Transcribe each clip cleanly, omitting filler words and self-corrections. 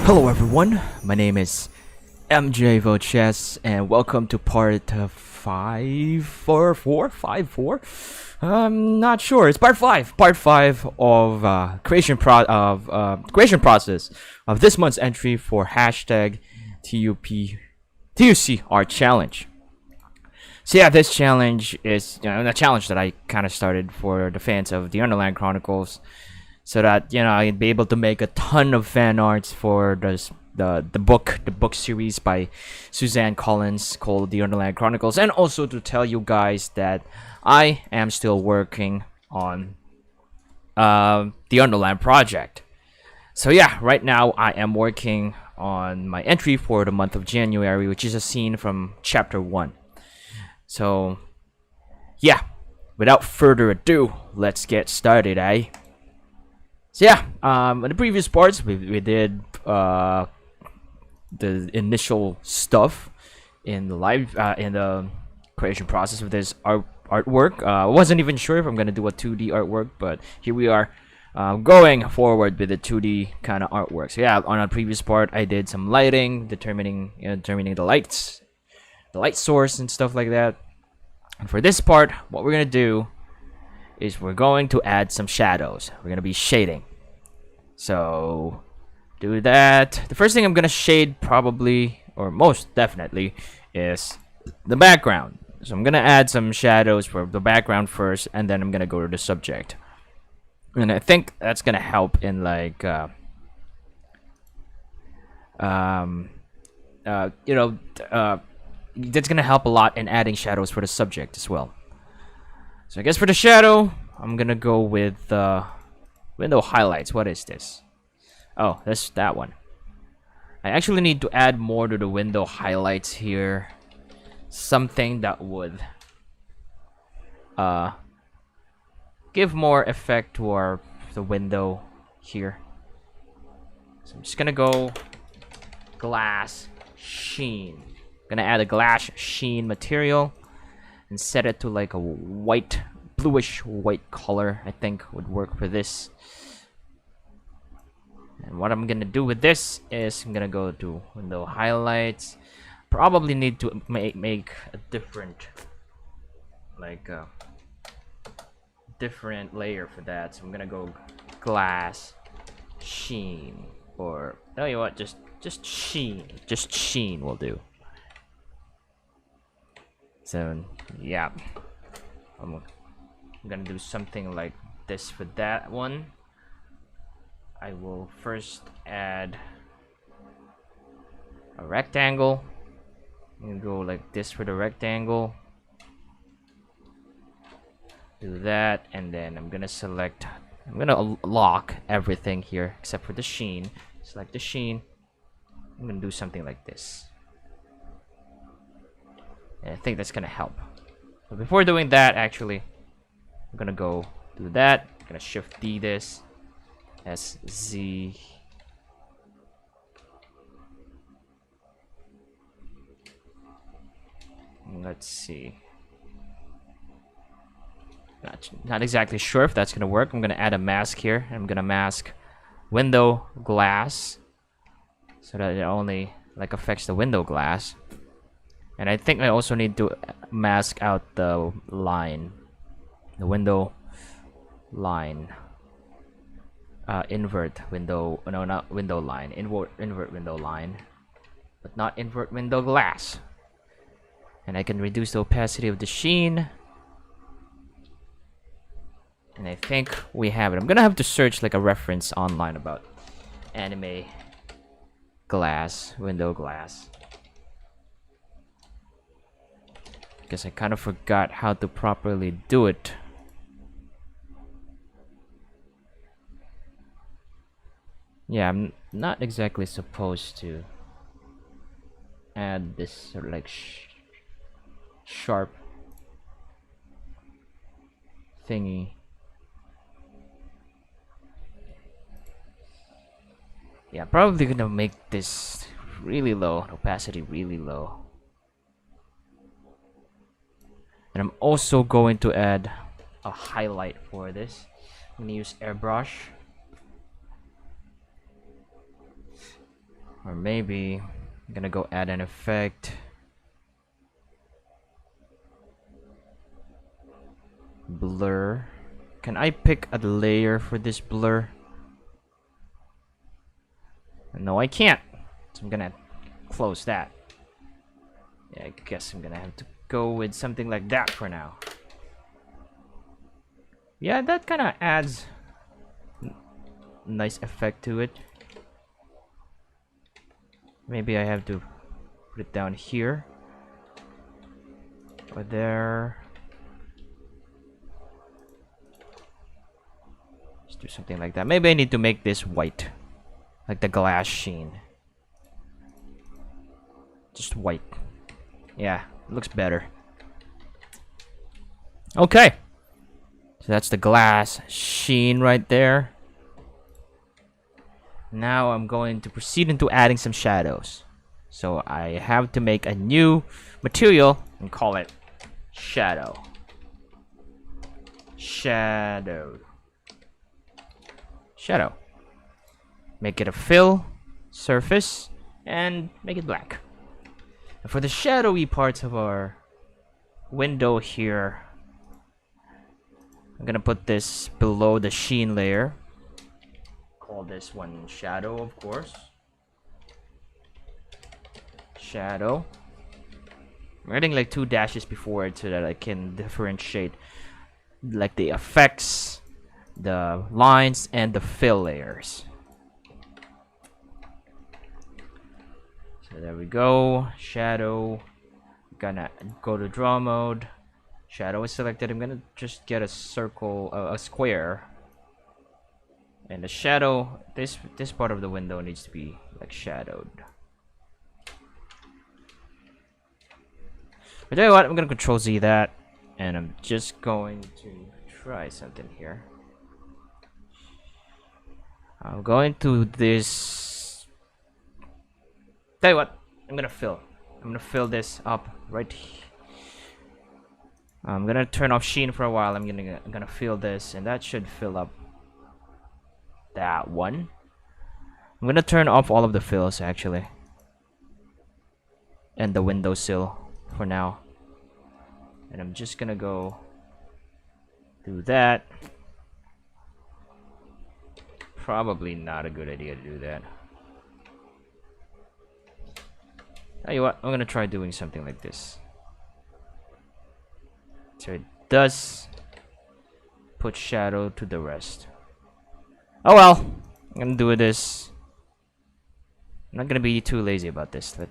Hello everyone, my name is MJ Voches and welcome to part 5 or 4? 5, 4? I'm not sure. It's part 5. Part 5 of creation process of this month's entry for hashtag TUC art challenge. So yeah, this challenge is a challenge that I kind of started for the fans of the Underland Chronicles, so that I'd be able to make a ton of fan arts for the book series by Suzanne Collins called The Underland Chronicles, and also to tell you guys that I am still working on the Underland project. So yeah, right now I am working on my entry for the month of January, which is a scene from chapter 1. So yeah, without further ado, let's get started, eh? So yeah, in the previous parts we did the initial stuff in the in the creation process of this artwork. I wasn't even sure if I'm gonna do a 2D artwork, but here we are, going forward with the 2D kind of artwork. So yeah, on a previous part I did some lighting, determining the lights, the light source and stuff like that. And for this part, what we're gonna do is we're going to add some shadows. We're gonna be shading. So do that. The first thing I'm gonna shade, probably or most definitely, is the background. So I'm gonna add some shadows for the background first, and then I'm gonna go to the subject. And I think that's gonna help in like that's gonna help a lot in adding shadows for the subject as well. So I guess for the shadow, I'm gonna go with window highlights. What is this? Oh, that's that one. I actually need to add more to the window highlights here. Something that would give more effect to the window here. So I'm just gonna go glass sheen. Gonna add a glass sheen material and set it to like a white, bluish white color. I think would work for this. And what I'm gonna do with this is I'm gonna go to window highlights. Probably need to make a different, like different layer for that. So I'm gonna go glass sheen, or tell you what, just sheen will do. So yeah, I'm gonna do something like this for that one. I will first add a rectangle. I'm gonna go like this for the rectangle. Do that, and then I'm gonna lock everything here except for the sheen. Select the sheen. I'm gonna do something like this. And I think that's gonna help. But before doing that, actually, I'm gonna go do that. I'm gonna Shift D this, SZ. Let's see. Not exactly sure if that's gonna work. I'm gonna add a mask here. I'm gonna mask window glass, so that it only like affects the window glass. And I think I also need to mask out the line, the window line. Invert window, no, not window line. Invert window line, but not invert window glass. And I can reduce the opacity of the sheen. And I think we have it. I'm gonna have to search like a reference online about anime glass, window glass, because I kind of forgot how to properly do it. Yeah, I'm not exactly supposed to add this sort of like sharp thingy. Yeah, probably gonna make this really low, opacity really low. And I'm also going to add a highlight for this. I'm gonna use airbrush. Or maybe I'm gonna go add an effect. Blur. Can I pick a layer for this blur? No, I can't. So I'm gonna close that. Yeah, I guess I'm gonna have to go with something like that for now. Yeah, that kind of adds nice effect to it. Maybe I have to put it down here or there. Just do something like that. Maybe I need to make this white, like the glass sheen. Just white. Yeah, looks better. Okay. So that's the glass sheen right there. Now I'm going to proceed into adding some shadows. So I have to make a new material and call it shadow. Shadow. Shadow. Make it a fill surface and make it black. And for the shadowy parts of our window here, I'm gonna put this below the sheen layer. Call this one shadow, of course. Shadow. I'm adding like 2 dashes before it so that I can differentiate like the effects, the lines, and the fill layers. So there we go. Shadow. Gonna go to draw mode. Shadow is selected. I'm gonna just get a circle, a square. And the shadow, this part of the window needs to be like shadowed. But tell you what, I'm gonna Control Z that, and I'm just going to try something here. I'm going to this. Tell you what, I'm gonna fill this up right here. I'm gonna turn off Sheen for a while. I'm gonna fill this, and that should fill up that one. I'm gonna turn off all of the fills actually, and the windowsill for now. And I'm just gonna go do that. Probably not a good idea to do that. Tell you what, I'm gonna try doing something like this. So it does put shadow to the rest. Oh well, I'm gonna do this. I'm not gonna be too lazy about this. I'm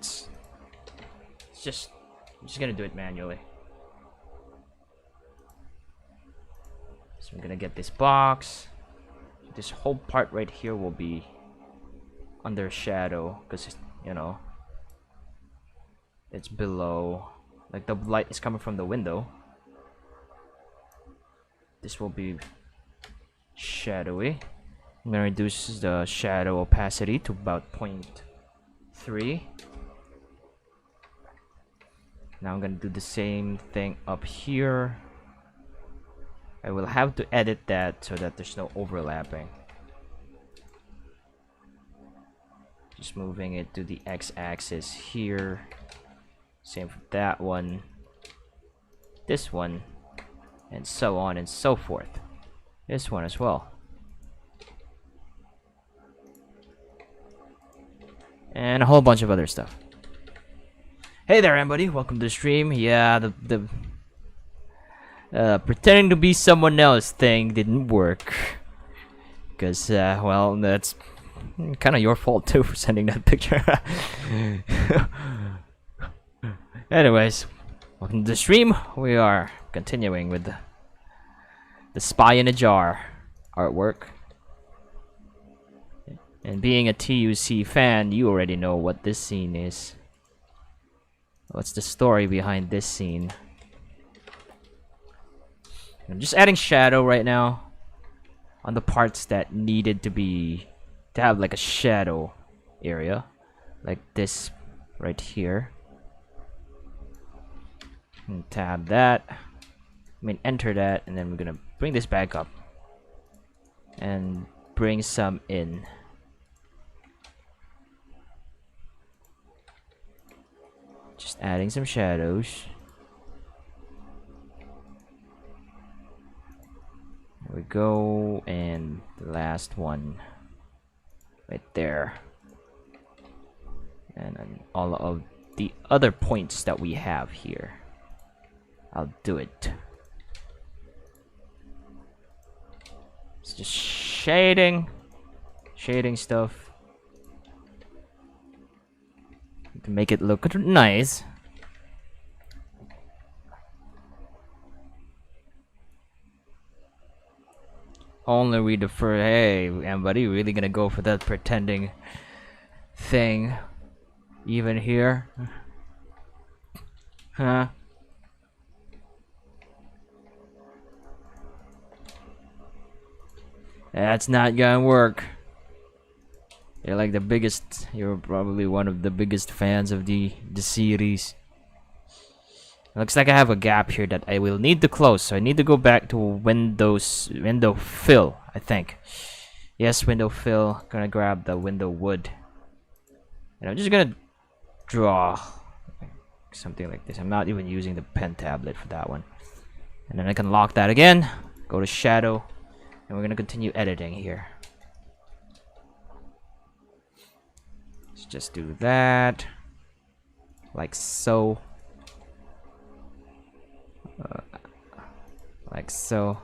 just gonna do it manually. So I'm gonna get this box. This whole part right here will be under shadow because, you know, it's below. Like the light is coming from the window. This will be shadowy. I'm gonna reduce the shadow opacity to about 0.3. Now I'm gonna do the same thing up here. I will have to edit that so that there's no overlapping. Just moving it to the x-axis here. Same for that one, this one, and so on and so forth. This one as well. And a whole bunch of other stuff. Hey there, everybody! Welcome to the stream. Yeah, the pretending to be someone else thing didn't work. Because, well, that's kind of your fault too for sending that picture. Anyways, welcome to the stream. We are continuing with the Spy in a Jar artwork. And being a TUC fan, you already know what this scene is. What's the story behind this scene? I'm just adding shadow right now on the parts that needed to have like a shadow area, like this right here. And tab that. Enter that, and then we're gonna bring this back up and bring some in. Just adding some shadows. There we go, and the last one right there. And then all of the other points that we have here. I'll do it. It's just shading stuff to make it look nice. Only read the first. Hey, Mbuddy, really gonna go for that pretending thing? Even here? Huh? That's not gonna work. You're like the biggest. You're probably one of the biggest fans of the series. Looks like I have a gap here that I will need to close, so I need to go back to window fill, I think. Yes, window fill. Gonna grab the window wood, and I'm just gonna draw something like this. I'm not even using the pen tablet for that one. And then I can lock that again. Go to shadow, and we're gonna continue editing here. Let's just do that, like so. Like so.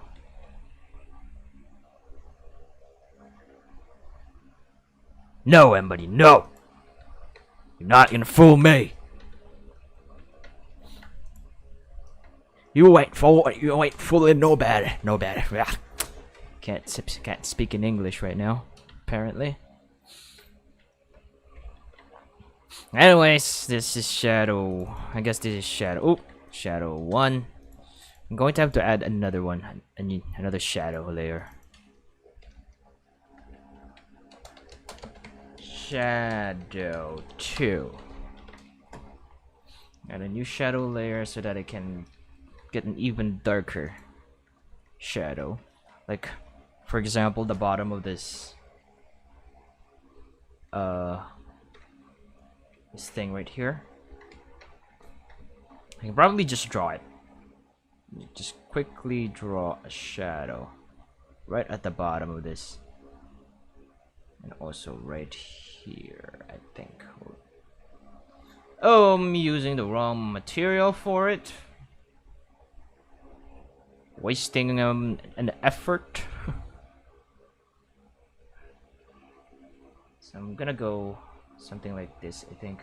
No, Mbuddy, no! You're not gonna fool me. You ain't fooling nobody. Can't speak in English right now, apparently. Anyways, this is shadow. I guess this is shadow. Oh, shadow 1. I'm going to have to add another one. I need another shadow layer. Shadow 2. Add a new shadow layer so that I can get an even darker shadow. Like, for example, the bottom of this thing right here. I can probably just draw it. Just quickly draw a shadow right at the bottom of this, and also right here, I think. Oh, I'm using the wrong material for it. Wasting an effort. So I'm gonna go something like this, I think,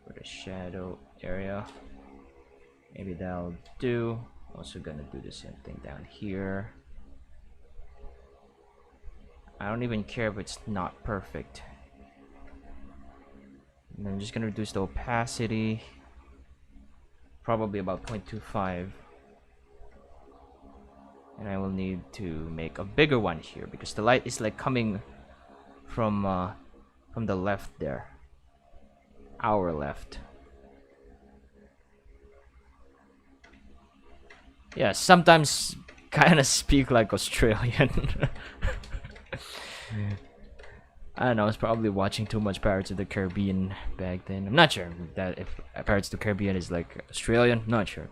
for the shadow area. Maybe that'll do. Also gonna do the same thing down here. I don't even care if it's not perfect. And I'm just gonna reduce the opacity, probably about 0.25. And I will need to make a bigger one here because the light is like coming from the left there. Our left. Yeah, sometimes kind of speak like Australian. I don't know, I was probably watching too much Pirates of the Caribbean back then. I'm not sure that if Pirates of the Caribbean is like Australian. Not sure.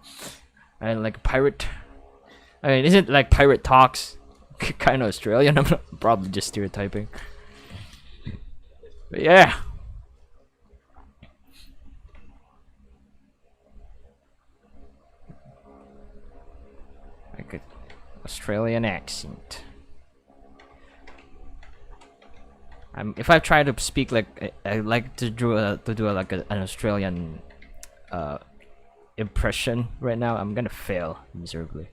I like pirate. I mean, isn't like pirate talks kind of Australian? I'm probably just stereotyping. But yeah. Like an Australian accent. If I try to speak like I like to do like an Australian impression right now, I'm gonna fail miserably.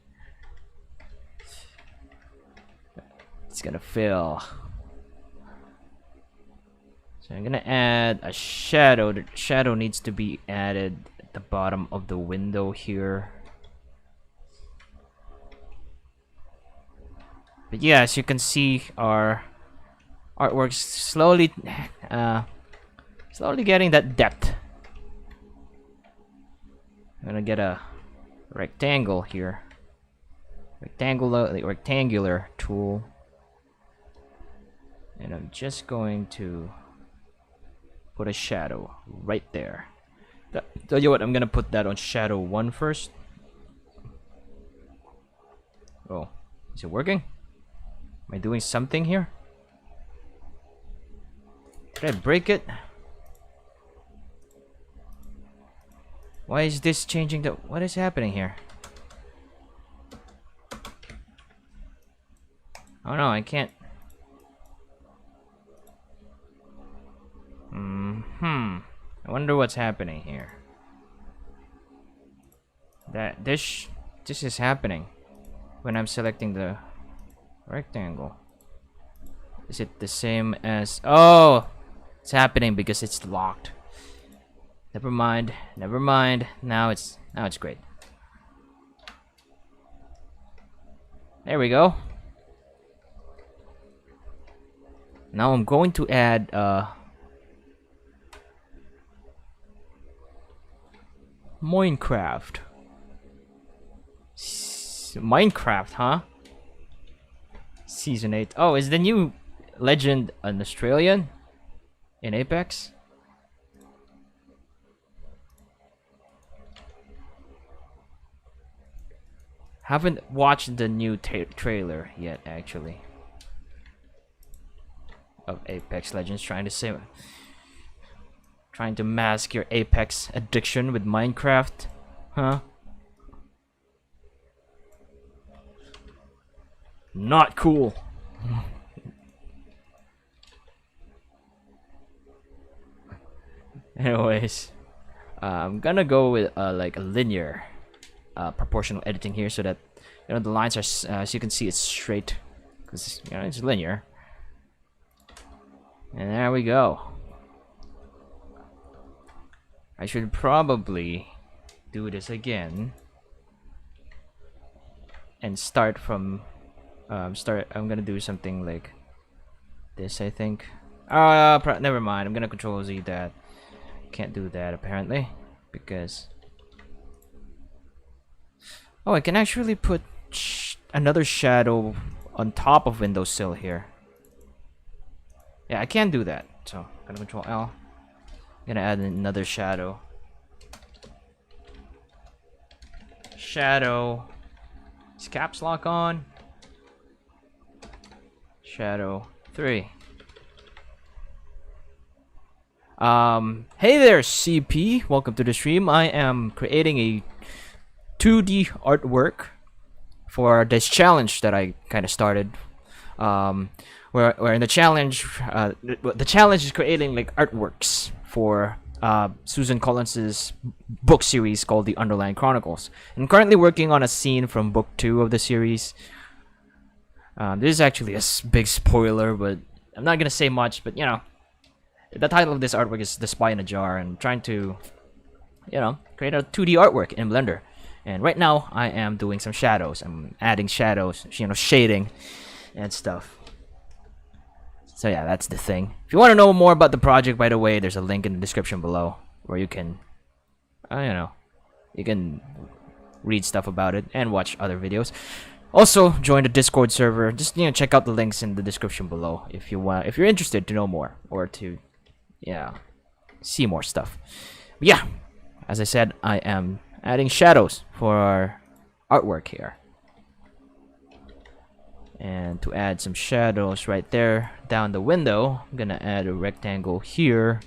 It's gonna fail. So I'm gonna add a shadow. The shadow needs to be added at the bottom of the window here. But yeah, as you can see, our artwork's slowly getting that depth. I'm gonna get a rectangle here. Rectangular tool. And I'm just going to put a shadow right there. Tell you what, I'm gonna put that on shadow 1 first. Oh, is it working? Am I doing something here? Did I break it? Why is this changing the... What is happening here? Oh no, I can't... I wonder what's happening here. This is happening when I'm selecting the rectangle. Is it the same as... Oh! It's happening because it's locked. Never mind. Never mind. Now it's great. There we go. Now I'm going to add Minecraft. Minecraft, huh? Season 8. Oh, is the new legend an Australian in Apex? Haven't watched the new trailer yet, actually. Of Apex Legends, trying to mask your Apex addiction with Minecraft, huh? Not cool. Anyways, I'm gonna go with like a linear proportional editing here, so that the lines are as you can see, it's straight because it's linear. And there we go. I should probably do this again and start from I'm gonna do something like this, I think. Never mind. I'm gonna Control Z that. Can't do that apparently because I can actually put another shadow on top of windowsill here. Yeah, I can't do that. So I'm gonna Control L. I'm gonna add another shadow. Shadow. Is caps lock on? Shadow 3. Hey there, CP. Welcome to the stream. I am creating a 2D artwork for this challenge that I kind of started. Where in the challenge, the challenge is creating like artworks for Susan Collins's book series called The Underland Chronicles. I'm currently working on a scene from book 2 of the series. This is actually a big spoiler, but I'm not gonna say much. But the title of this artwork is The Spy in a Jar, and I'm trying to, create a 2D artwork in Blender. And right now, I am doing some shadows. I'm adding shadows, shading and stuff. So yeah, that's the thing. If you want to know more about the project, by the way, there's a link in the description below where you can, you can read stuff about it and watch other videos. Also, join the Discord server. Just check out the links in the description below if you're interested to know more or to, see more stuff. But yeah, as I said, I am adding shadows for our artwork here. And to add some shadows right there down the window, I'm gonna add a rectangle here.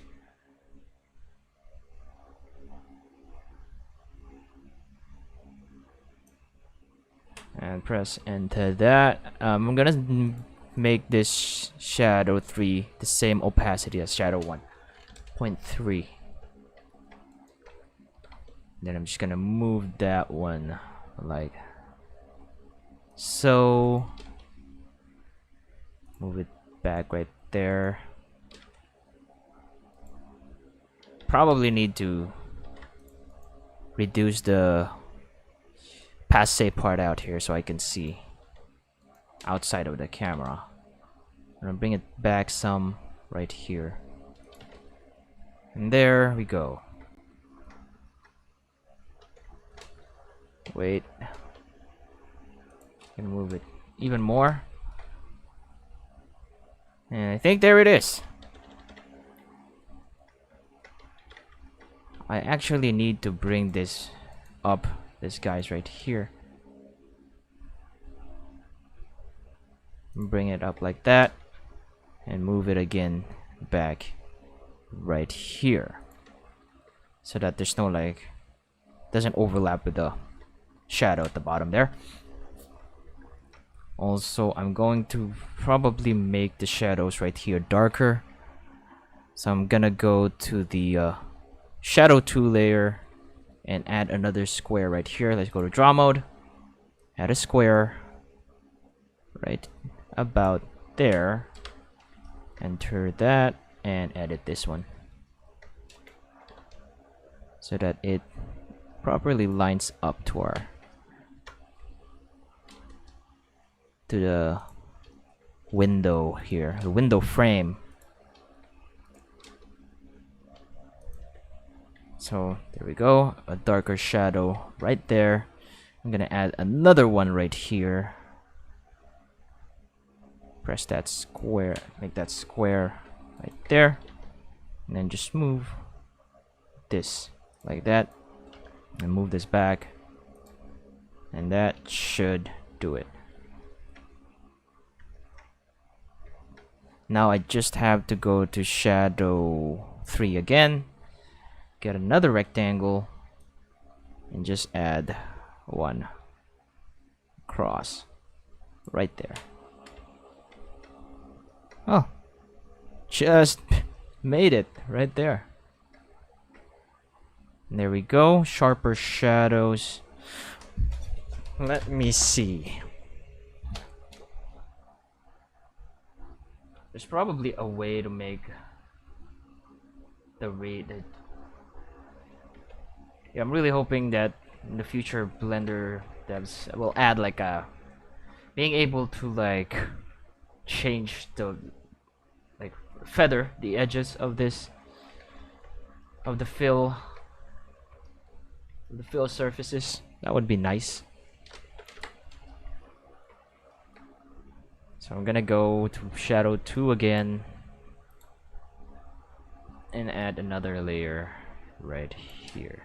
And press enter that. I'm gonna make this shadow 3 the same opacity as shadow 1.3. Then I'm just gonna move that one like so. Move it back right there. Probably need to reduce the passe part out here so I can see outside of the camera. I'm gonna bring it back some right here. And there we go. Wait. Gonna move it even more. And I think there it is. I actually need to bring this up. This guy's right here. Bring it up like that. And move it again back right here. So that there's no like, doesn't overlap with the shadow at the bottom there. Also, I'm going to probably make the shadows right here darker. So I'm gonna go to the shadow 2 layer and add another square right here. Let's go to draw mode. Add a square right about there. Enter that and edit this one so that it properly lines up to the window here, the window frame. So there we go, a darker shadow right there. I'm gonna add another one right here. Press that square, make that square right there, and then just move this like that, and move this back, and that should do it. Now I just have to go to shadow 3 again, get another rectangle, and just add one cross right there. Oh, just made it right there. And there we go, sharper shadows. Let me see. There's probably a way to make the yeah, I'm really hoping that in the future Blender devs will add like a being able to like change the like feather the edges of this of the fill surfaces. That would be nice. So I'm gonna go to shadow 2 again and add another layer right here.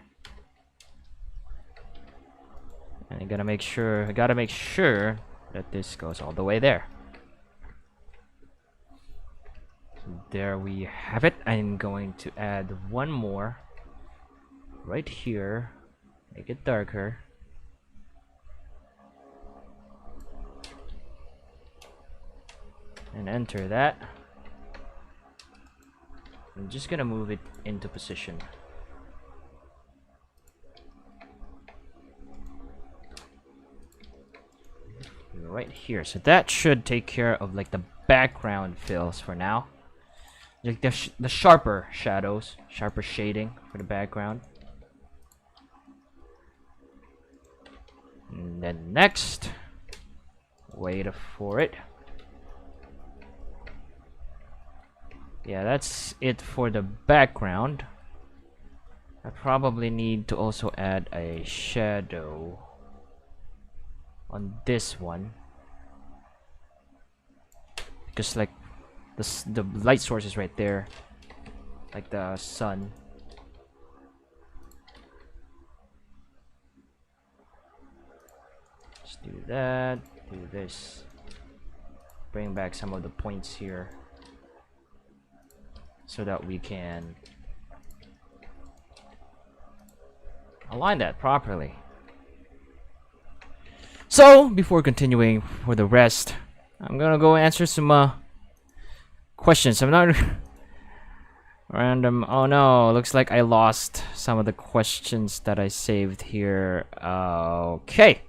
And I gotta make sure that this goes all the way there. So there we have it. I'm going to add one more right here, make it darker. And enter that. I'm just gonna move it into position. Right here. So that should take care of like the background fills for now. Like the sharper shadows, sharper shading for the background. And then next, wait for it. Yeah, that's it for the background. I probably need to also add a shadow on this one, because like the light source is right there, like the sun. Just do that, do this, bring back some of the points here so that we can align that properly. So before continuing for the rest, I'm gonna go answer some questions. I'm not random. Oh no, looks like I lost some of the questions that I saved here. Okay,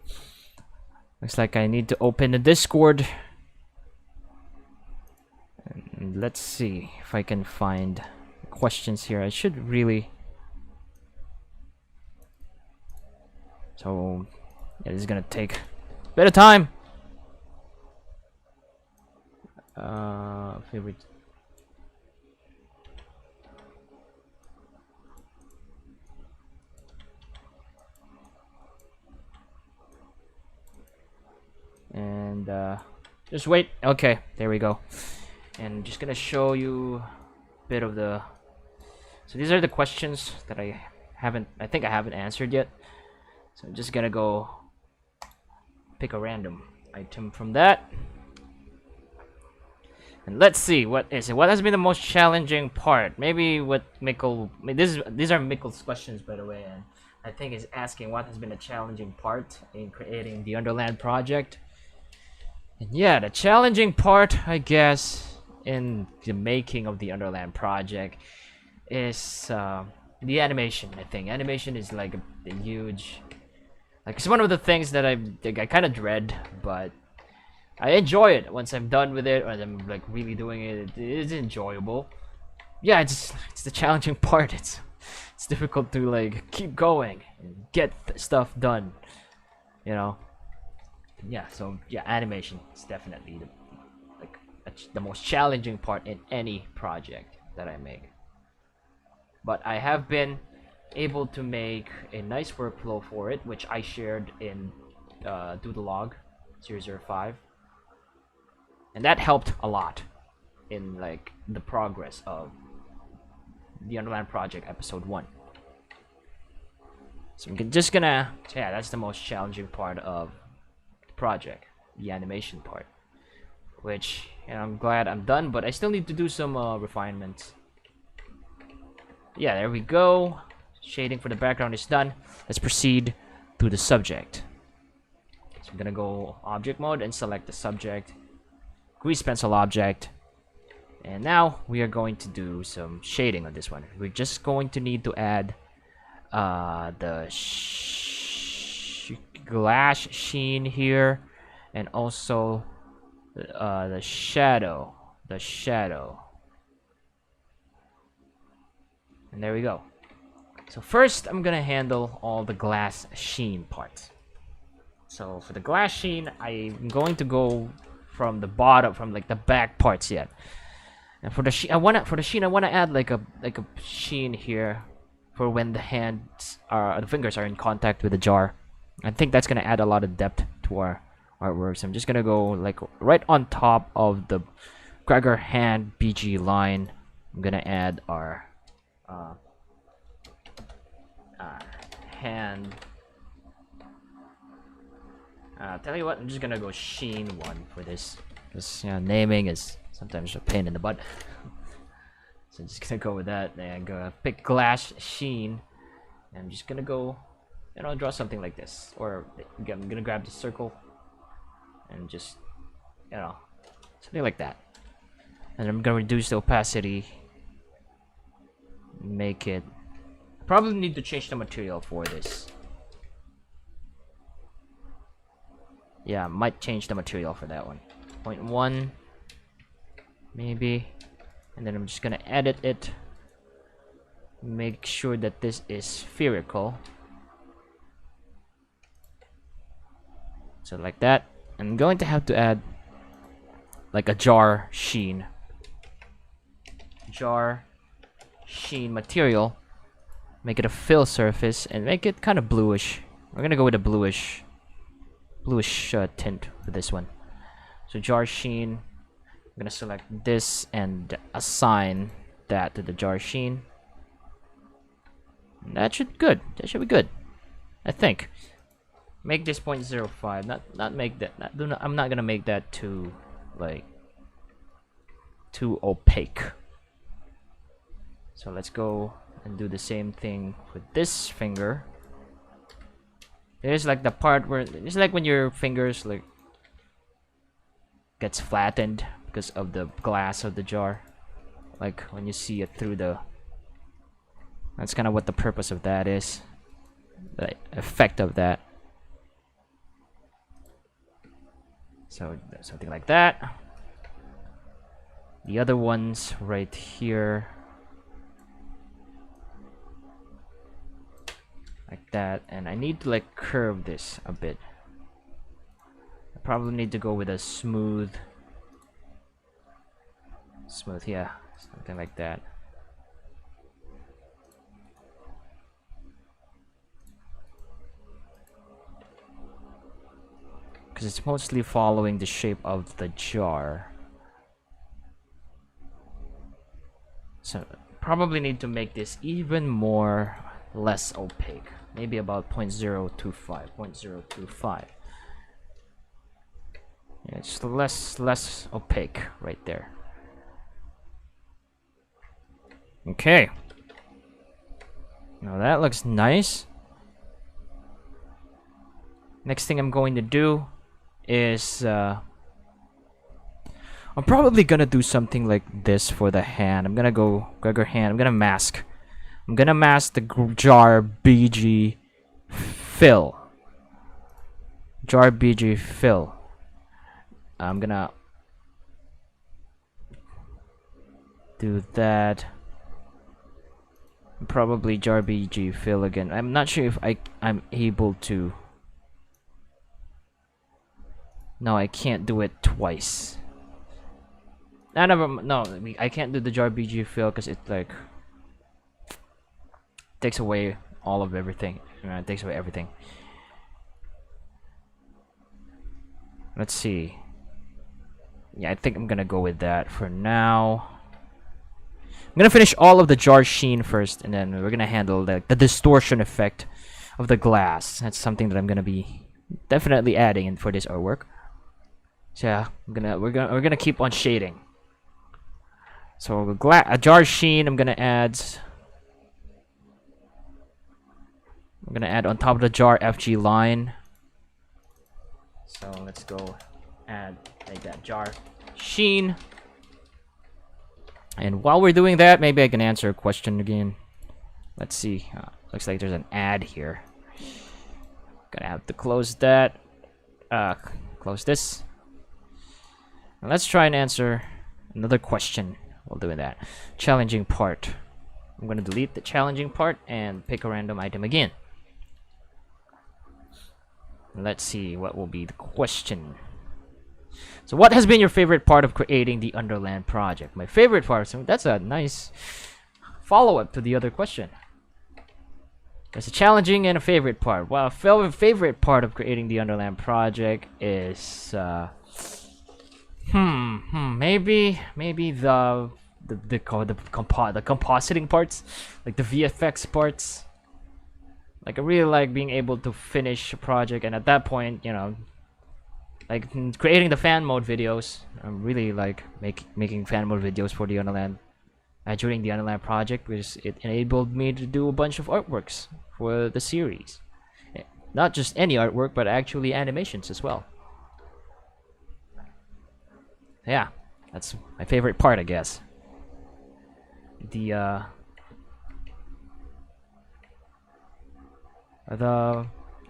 looks like I need to open the Discord. And let's see if I can find questions here. I should really. So yeah, this is gonna take a bit of time. Favorite. And just wait. Okay, there we go. And just gonna show you a bit of the. So these are the questions that I I think I haven't answered yet. So I'm just gonna go pick a random item from that. And let's see, what is it? What has been the most challenging part? Maybe what Mikkel... These are Mikkel's questions, by the way, and I think he's asking what has been a challenging part in creating the Underland project. And yeah, the challenging part, I guess, in the making of the Underland project is the animation. I think animation is like a huge... Like, it's one of the things that I kind of dread, but I enjoy it once I'm done with it, or I'm like really doing it. It is enjoyable. Yeah, it's the challenging part. It's difficult to like keep going and get stuff done, you know. Yeah, so yeah, animation is definitely the most challenging part in any project that I make. But I have been able to make a nice workflow for it, which I shared in Doodlelog 005. And that helped a lot in like the progress of the Underland project episode 1. So I'm just gonna, yeah, that's the most challenging part of the project, the animation part, which, you know, I'm glad I'm done, but I still need to do some refinements. Yeah, there we go. Shading for the background is done. Let's proceed to the subject. So I'm gonna go object mode and select the subject, grease pencil object, and now we are going to do some shading on this one. We're just going to need to add the glass sheen here, and also the shadow, and there we go. So first, I'm gonna handle all the glass sheen parts. So for the glass sheen, I'm going to go from the bottom, from like the back parts yet. And for the sheen, I wanna add like a sheen here for when the fingers are in contact with the jar. I think that's gonna add a lot of depth to our artwork. So I'm just gonna go like right on top of the Gregor hand BG line. I'm gonna add our hand. Tell you what, I'm just gonna go Sheen 1 for this. Because, you know, naming is sometimes a pain in the butt. So I'm just gonna go with that. And go pick glass Sheen. And I'm just gonna go, you know, draw something like this. Or again, I'm gonna grab the circle and just, you know, something like that. And I'm gonna reduce the opacity. Make it. Probably need to change the material for this. Yeah, might change the material for that one. 0.1 maybe, and then I'm just gonna edit it. Make sure that this is spherical. So like that. I'm going to have to add like a jar sheen material. Make it a fill surface and make it kind of bluish. We're gonna go with a bluish tint for this one. So jar sheen, I'm gonna select this and assign that to the jar sheen. And that should be good. I think. Make this 0.05. Not make that. I'm not gonna make that too opaque. So let's go and do the same thing with this finger. There's like the part where it's like when your fingers like gets flattened because of the glass of the jar, like when you see it through the. That's kind of what the purpose of that is, the effect of that. So something like that. The other ones right here. Like that, and I need to like curve this a bit. I probably need to go with a smooth, yeah, something like that. Because it's mostly following the shape of the jar. So probably need to make this even more less opaque. Maybe about 0.025, 0.025. Yeah, it's less opaque right there. Okay. Now that looks nice. Next thing I'm going to do is I'm probably gonna do something like this for the hand. I'm gonna go Gregor hand. I'm gonna mask the jar BG fill. Jar BG fill. I'm gonna do that. Probably jar BG fill again. I'm not sure if I'm able to. No, I can't do it twice. I can't do the jar BG fill because it like takes away all of everything. It takes away everything. Let's see. Yeah, I think I'm gonna go with that for now. I'm gonna finish all of the jar sheen first, and then we're gonna handle the distortion effect of the glass. That's something that I'm gonna be definitely adding in for this artwork. So yeah, we're gonna keep on shading. So a jar sheen, I'm gonna add on top of the jar FG line. So let's go add like that jar sheen. And while we're doing that, maybe I can answer a question again. Let's see. Looks like there's an ad here. Gonna have to close that. Close this. And let's try and answer another question while doing that. Challenging part. I'm gonna delete the challenging part and pick a random item again. Let's see what will be the question. So what has been your favorite part of creating the Underland project? My favorite part, so that's a nice follow-up to the other question. There's a challenging and a favorite part. Well, favorite part of creating the Underland project is maybe the compositing parts, like the VFX parts. Like I really like being able to finish a project, and at that point, you know, like creating the fan mode videos. I really like making fan mode videos for the Underland during the Underland project, because it enabled me to do a bunch of artworks for the series. Not just any artwork, but actually animations as well. Yeah, that's my favorite part, I guess. The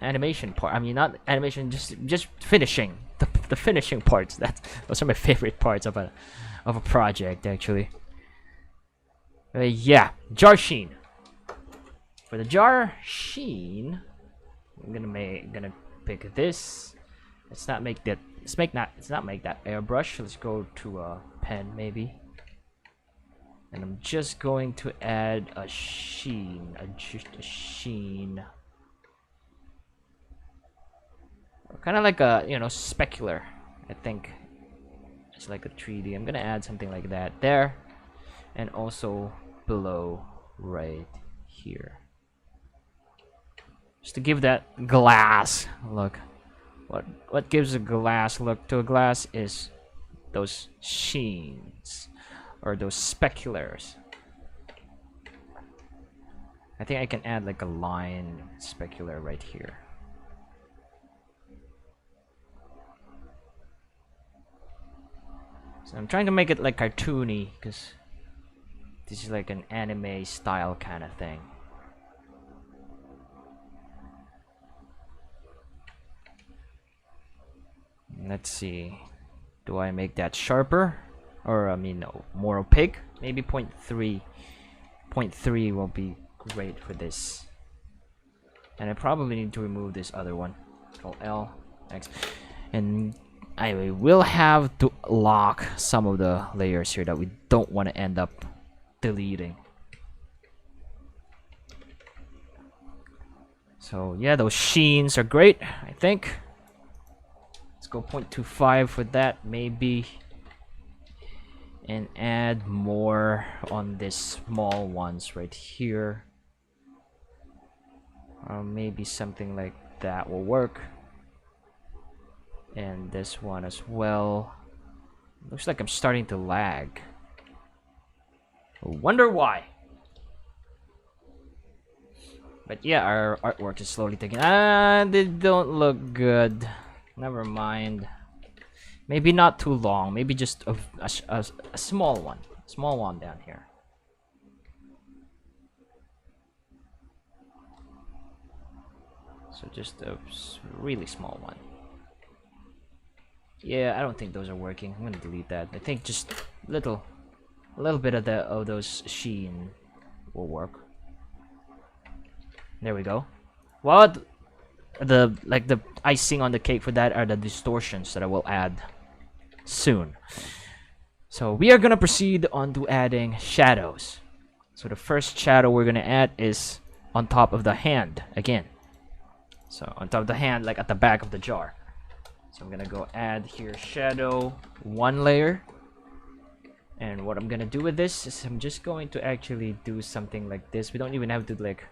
animation part. I mean, not animation, just finishing the finishing parts. Those are my favorite parts of a project, actually. Yeah, jar sheen. For the jar sheen, I'm gonna pick this. Let's not make that. Let's not make that airbrush. Let's go to a pen maybe. And I'm just going to add a sheen, a sheen. Kind of like a, you know, specular. I think it's like a 3D. I'm gonna add something like that there, and also below right here, just to give that glass look. What gives a glass look to a glass is those sheens or those speculars. I think I can add like a line specular right here. So I'm trying to make it like cartoony, because this is like an anime style kind of thing. Let's see. Do I make that sharper? Or, I mean, no, more opaque? Maybe 0.3. 0.3 will be great for this. And I probably need to remove this other one. Control L, X. And I will have to lock some of the layers here that we don't want to end up deleting. So yeah, those sheens are great, I think. Let's go 0.25 for that maybe, and add more on these small ones right here. Or maybe something like that will work. And this one as well. Looks like I'm starting to lag. Wonder why. But yeah, our artwork is slowly taking. They don't look good. Never mind. Maybe not too long. Maybe just a small one. Small one down here. So just a really small one. Yeah, I don't think those are working. I'm gonna delete that. I think just a little bit of those Sheen will work. There we go. What the icing on the cake for that are the distortions that I will add soon. So we are gonna proceed on to adding shadows. So the first shadow we're gonna add is on top of the hand again. So on top of the hand, like at the back of the jar. So I'm gonna go add here shadow 1 layer. And what I'm gonna do with this is I'm just going to actually do something like this. We don't even have to like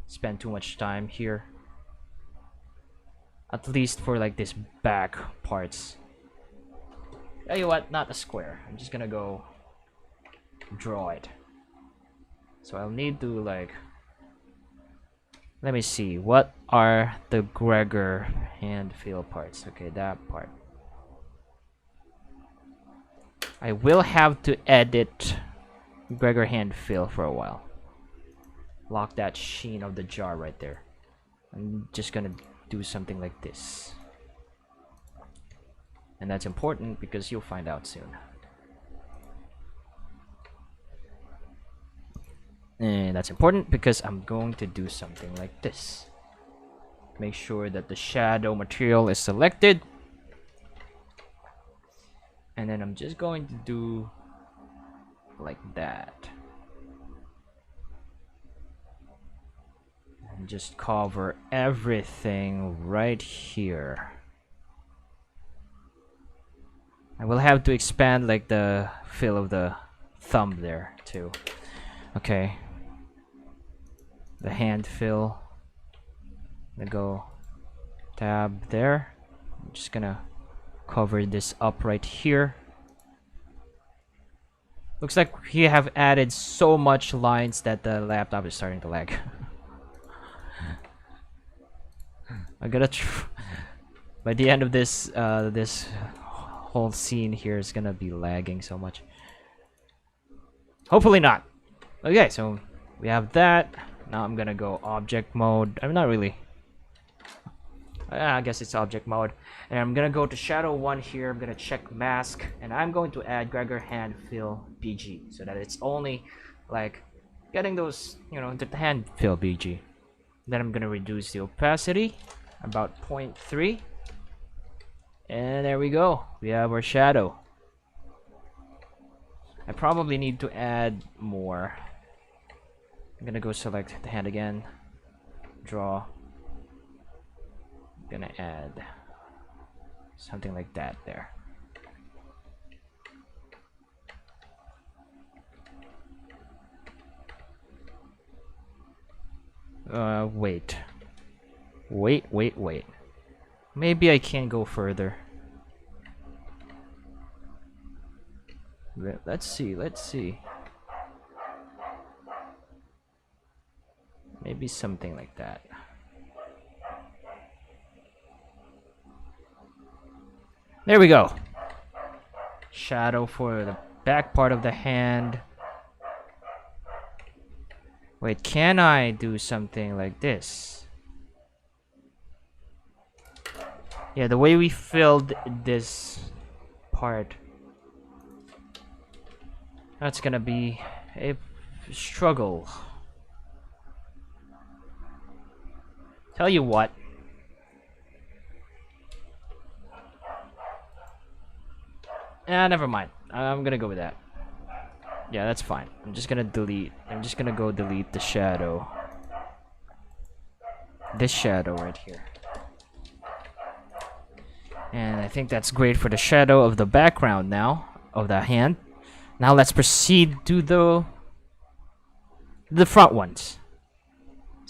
spend too much time here. At least for like this back parts. Tell you what, not a square. I'm just gonna go draw it. So I'll need to like, let me see, what are the Gregor hand feel parts? Okay, that part. I will have to edit Gregor hand feel for a while. Lock that sheen of the jar right there. I'm just gonna do something like this. And that's important because you'll find out soon. And that's important because I'm going to do something like this. Make sure that the shadow material is selected. And then I'm just going to do like that. And just cover everything right here. I will have to expand like the fill of the thumb there too. Okay. The hand fill. I'm gonna go tab there. I'm just gonna cover this up right here. Looks like we have added so much lines that the laptop is starting to lag. I gotta by the end of this this whole scene here is gonna be lagging so much. Hopefully not. Okay, so we have that. Now I'm gonna go object mode. I'm not really. I guess it's object mode. And I'm gonna go to shadow 1 here. I'm gonna check mask, and I'm going to add Gregor hand fill BG so that it's only like getting those, you know, the hand fill BG. Then I'm gonna reduce the opacity about 0.3, and there we go. We have our shadow. I probably need to add more. I'm gonna go select the hand again, draw. I'm gonna add something like that there. Wait. Maybe I can go further. Let's see. Maybe something like that. There we go. Shadow for the back part of the hand. Wait, can I do something like this? Yeah, the way we filled this part, that's gonna be a struggle. Tell you what. Never mind. I'm gonna go with that. Yeah, that's fine. I'm just gonna go delete the shadow. This shadow right here. And I think that's great for the shadow of the background now, of the hand. Now let's proceed to the front ones.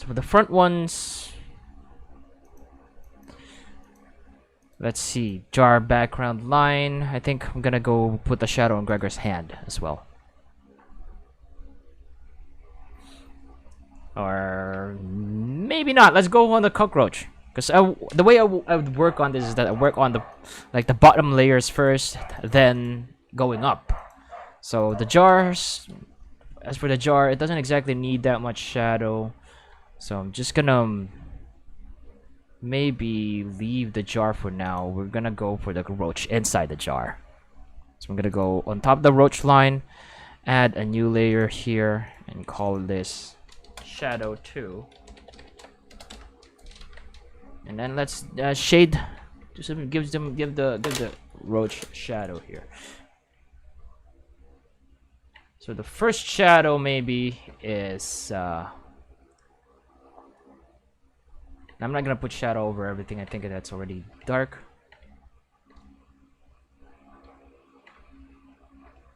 So for the front ones, let's see, jar background line. I think I'm gonna go put the shadow on Gregor's hand as well. Or maybe not. Let's go on the cockroach. Because the way I would work on this is that I work on the bottom layers first, then going up. So the jars, as for the jar, it doesn't exactly need that much shadow. So I'm just gonna maybe leave the jar for now. We're gonna go for the roach inside the jar. So I'm gonna go on top of the roach line, add a new layer here, and call this shadow 2. And then let's shade. Just give the roach shadow here. So the first shadow maybe is. I'm not gonna put shadow over everything. I think that's already dark.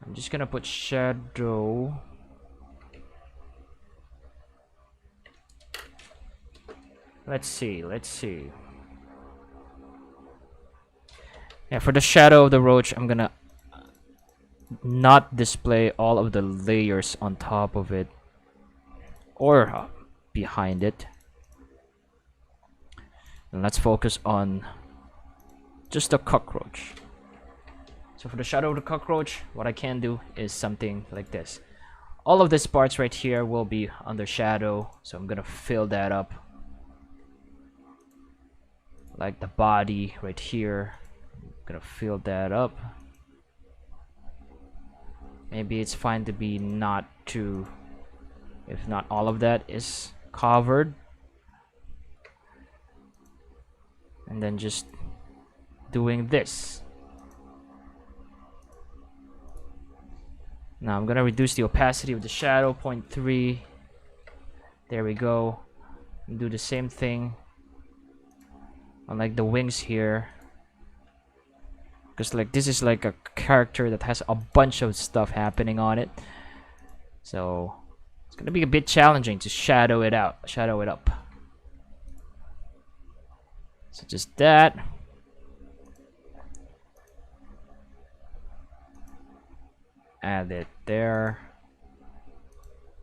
I'm just gonna put shadow. Let's see. Yeah, for the shadow of the roach, I'm gonna not display all of the layers on top of it or behind it. And let's focus on just the cockroach. So for the shadow of the cockroach, what I can do is something like this. All of these parts right here will be under shadow, so I'm gonna fill that up. Like the body right here, I'm gonna fill that up. Maybe it's fine to be not too, if not all of that is covered. And then just doing this. Now I'm gonna reduce the opacity of the shadow, 0.3. There we go. And do the same thing on like the wings here. Because like this is like a character that has a bunch of stuff happening on it. So it's gonna be a bit challenging to shadow it out, shadow it up. So just that. Add it there.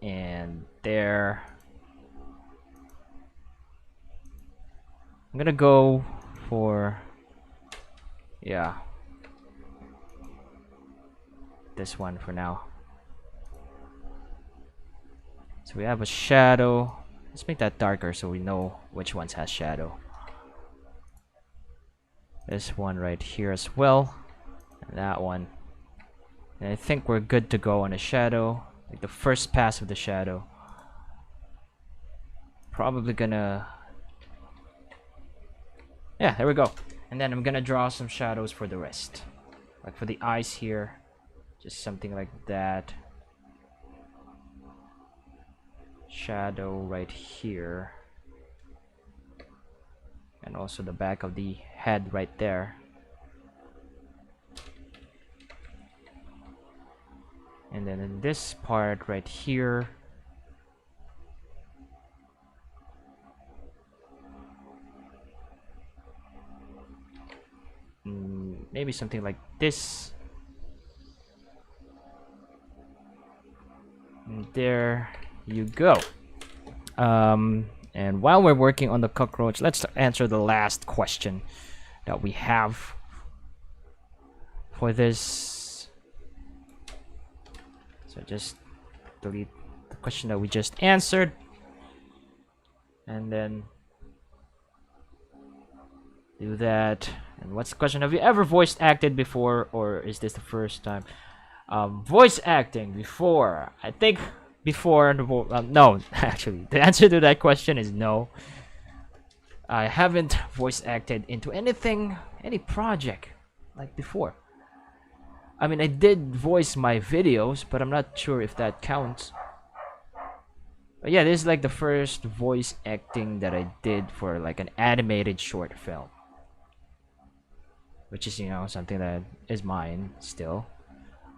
And there. I'm gonna go for, yeah, this one for now. So we have a shadow. Let's make that darker so we know which ones has shadow. This one right here as well, and that one. And I think we're good to go on a shadow, like the first pass of the shadow. Probably gonna, yeah, there we go. And then I'm gonna draw some shadows for the rest, like for the eyes here, just something like that. Shadow right here. And also the back of the head right there. And then in this part right here, maybe something like this. And there you go. And while we're working on the cockroach, let's answer the last question that we have for this. So just delete the question that we just answered. And then do that. And what's the question? Have you ever voice acted before, or is this the first time? Voice acting before. I think before, no, actually the answer to that question is no. I haven't voice acted into anything, any project like before. I mean, I did voice my videos, but I'm not sure if that counts. But yeah, this is like the first voice acting that I did for like an animated short film, which is, you know, something that is mine still.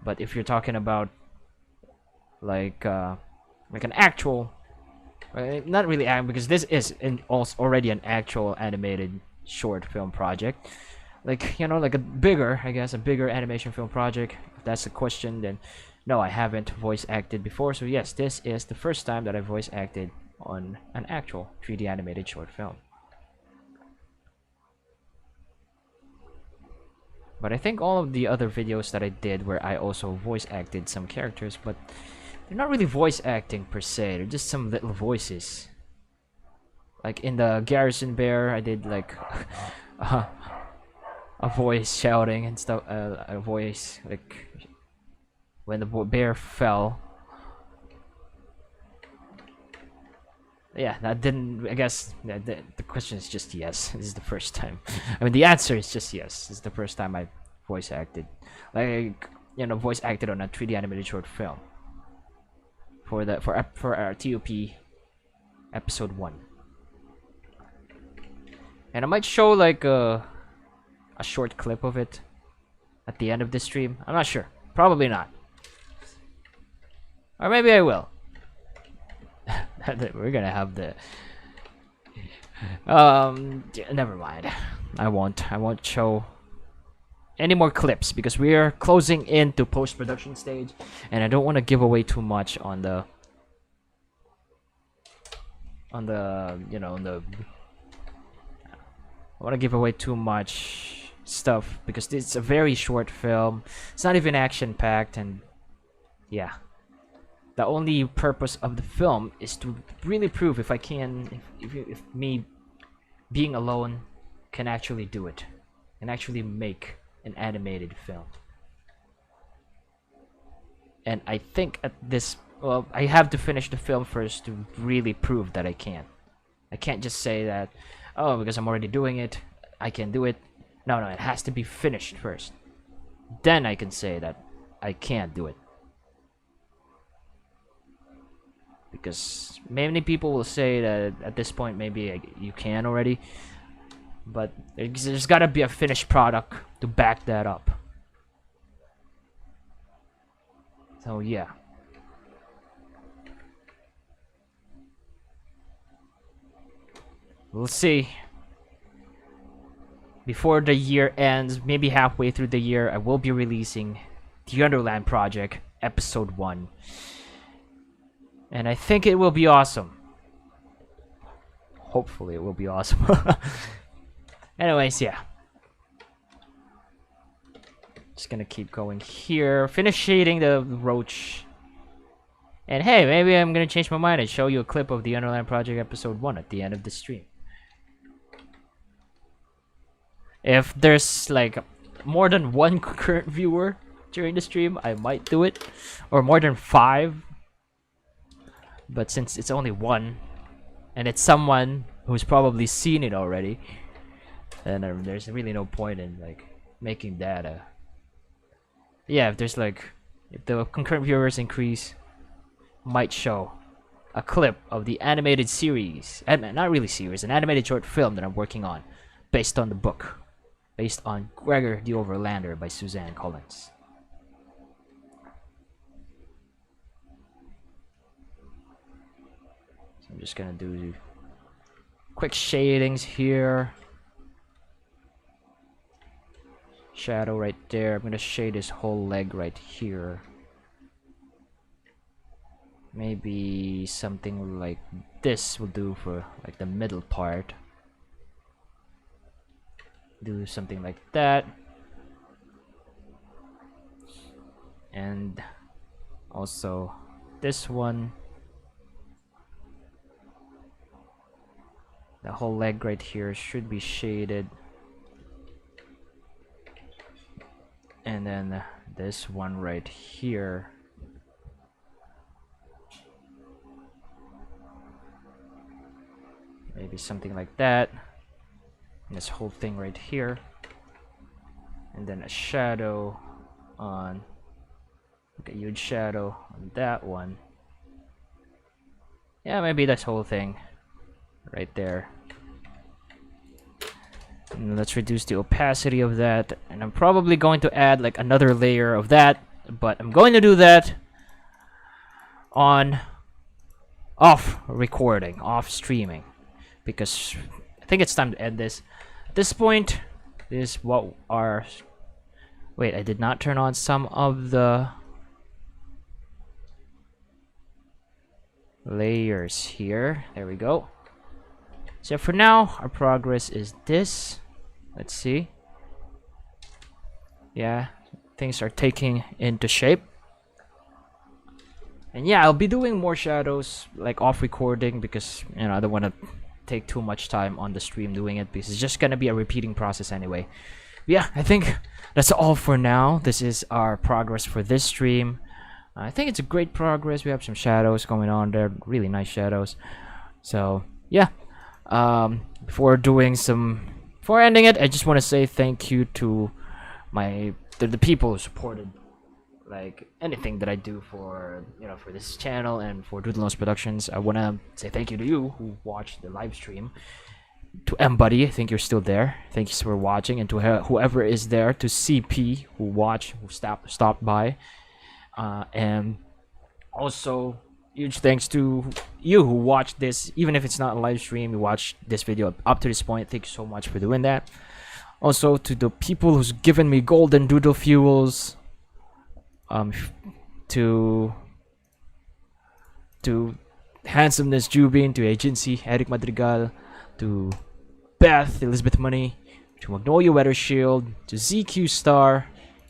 But if you're talking about like an actual Not really, because this is already an actual animated short film project. Like, you know, like a bigger, I guess, a bigger animation film project. If that's the question, then no, I haven't voice acted before. So yes, this is the first time that I voice acted on an actual 3D animated short film. But I think all of the other videos that I did where I also voice acted some characters, but they're not really voice acting per se. They're just some little voices. Like in the Garrison Bear, I did like a voice shouting and stuff. A voice like when the bear fell. Yeah, that didn't. I guess the question is just yes. This is the first time. I mean, the answer is just yes. This is the first time I voice acted, like, you know, voice acted on a 3D animated short film for our TOP episode 1. And I might show like a short clip of it at the end of the stream. I'm not sure. Probably not. Or maybe I will. We're gonna have the never mind. I won't show any more clips because we are closing into post-production stage, and I don't want to give away too much on the I want to give away too much stuff because it's a very short film. It's not even action-packed, and yeah. The only purpose of the film is to really prove if I can, if me being alone can actually do it, can actually make an animated film. And I think at this, well, I have to finish the film first to really prove that I can. I can't just say that, oh, because I'm already doing it, I can do it. No, it has to be finished first. Then I can say that I can't do it. Because many people will say that at this point maybe you can already, but there's gotta be a finished product to back that up. So yeah. We'll see. Before the year ends, maybe halfway through the year, I will be releasing the Underland project, episode 1. And I think it will be awesome. Hopefully it will be awesome. Anyways, yeah. Just gonna keep going here. Finish shading the roach. And hey, maybe I'm gonna change my mind and show you a clip of the Underland Project episode 1 at the end of the stream. If there's like more than one concurrent viewer during the stream, I might do it. Or more than 5. But since it's only 1, and it's someone who's probably seen it already, then there's really no point in like making data. Yeah, if there's like, if the concurrent viewers increase, might show a clip of the animated series, not really series, an animated short film that I'm working on, based on the book, based on Gregor the Overlander by Suzanne Collins. I'm just gonna do quick shadings here. Shadow right there. I'm gonna shade his whole leg right here. Maybe something like this will do for like the middle part. Do something like that. And also this one. The whole leg right here should be shaded. And then this one right here. Maybe something like that. And this whole thing right here. And then a shadow on, like a huge shadow on that one. Yeah, maybe this whole thing right there. And let's reduce the opacity of that, and I'm probably going to add like another layer of that, but I'm going to do that on off recording, off streaming, because I think it's time to end this. At this point, this is what our... Wait, I did not turn on some of the layers here. There we go. So for now, our progress is this. Let's see. Yeah, things are taking into shape. And yeah, I'll be doing more shadows like off recording because, you know, I don't want to take too much time on the stream doing it because it's just gonna be a repeating process anyway. But yeah, I think that's all for now. This is our progress for this stream. I think it's a great progress. We have some shadows going on there, really nice shadows. So yeah, before ending it, I just want to say thank you to the people who supported like anything that I do for, you know, for this channel and for Doodlemouse Productions. I want to say thank you to you who watched the live stream. To Mbuddy, I think you're still there. Thank you for watching, and to whoever is there, to CP who stopped by, and also huge thanks to you who watched this, even if it's not a live stream. You watched this video up to this point. Thank you so much for doing that. Also to the people who's given me golden doodle fuels, to Handsomeness, Jubin, to yaejinssi, Erick Madrigal, to Beth, Elizabeth Munie, to Magnolia Weathershield, to ZQ Star,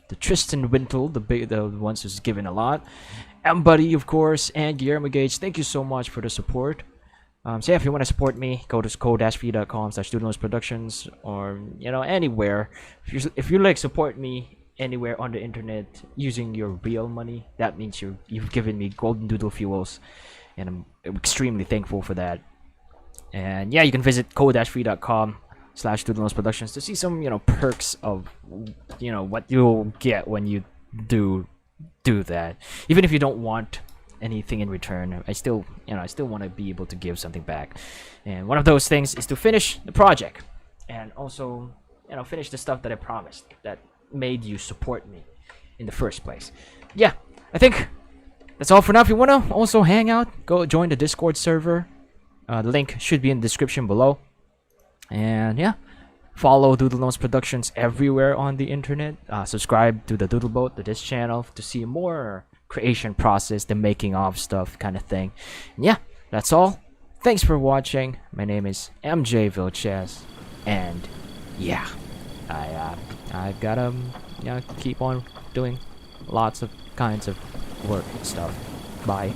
to Tristan Wintle, the ones who's given a lot, Mbuddy, of course, and GulliermoGage. Thank you so much for the support. So yeah, if you want to support me, go to ko-fi.com/doodlemouse-productions, or, you know, anywhere. If you like support me anywhere on the internet using your real money, that means you've given me golden doodle fuels, and I'm extremely thankful for that. And yeah, you can visit ko-fi.com/doodlemouse-productions to see some, you know, perks of, you know, what you'll get when you do that. Even if you don't want anything in return, I still want to be able to give something back. And one of those things is to finish the project, and also, you know, finish the stuff that I promised that made you support me in the first place. Yeah, I think that's all for now. If you want to also hang out, go join the Discord server. The link should be in the description below. And yeah, follow Doodlemouse Productions everywhere on the internet. Subscribe to the Doodleboat, to this channel, to see more creation process, the making of stuff kind of thing. And yeah, that's all. Thanks for watching. My name is MJ Vilches, and yeah, I gotta, you know, keep on doing lots of kinds of work and stuff. Bye.